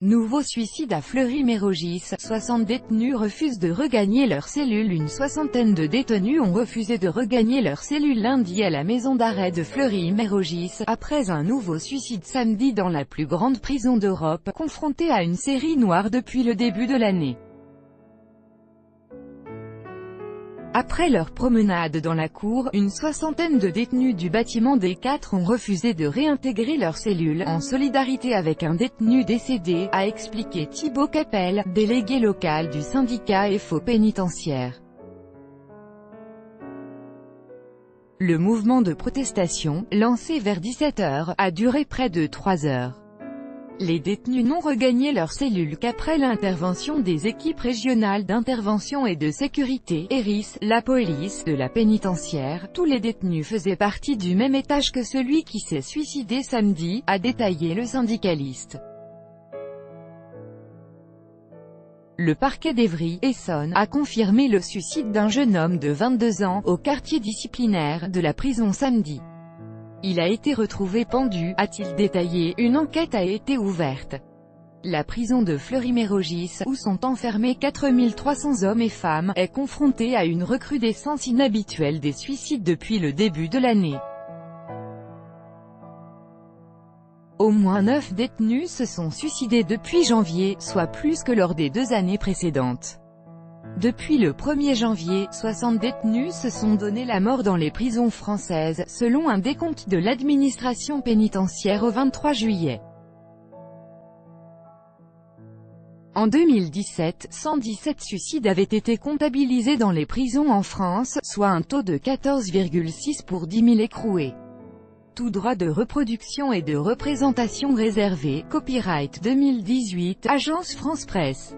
Nouveau suicide à Fleury-Mérogis, 60 détenus refusent de regagner leurs cellules. Une soixantaine de détenus ont refusé de regagner leurs cellules lundi à la maison d'arrêt de Fleury-Mérogis, après un nouveau suicide samedi dans la plus grande prison d'Europe, confrontée à une série noire depuis le début de l'année. Après leur promenade dans la cour, une soixantaine de détenus du bâtiment D4 ont refusé de réintégrer leurs cellules, en solidarité avec un détenu décédé, a expliqué Thibaut Capel, délégué local du syndicat FO pénitentiaire. Le mouvement de protestation, lancé vers 17 h, a duré près de 3 heures. Les détenus n'ont regagné leurs cellules qu'après l'intervention des équipes régionales d'intervention et de sécurité, ERIS, la police de la pénitentiaire. Tous les détenus faisaient partie du même étage que celui qui s'est suicidé samedi, a détaillé le syndicaliste. Le parquet d'Evry-Essonnes a confirmé le suicide d'un jeune homme de 22 ans, au quartier disciplinaire de la prison samedi. Il a été retrouvé pendu, a-t-il détaillé. Une enquête a été ouverte. La prison de Fleury-Mérogis, où sont enfermés 4300 hommes et femmes, est confrontée à une recrudescence inhabituelle des suicides depuis le début de l'année. Au moins 9 détenus se sont suicidés depuis janvier, soit plus que lors des 2 années précédentes. Depuis le 1er janvier, 60 détenus se sont donné la mort dans les prisons françaises, selon un décompte de l'administration pénitentiaire au 23 juillet. En 2017, 117 suicides avaient été comptabilisés dans les prisons en France, soit un taux de 14,6 pour 10 000 écroués. Tout droit de reproduction et de représentation réservé, copyright 2018, Agence France Presse.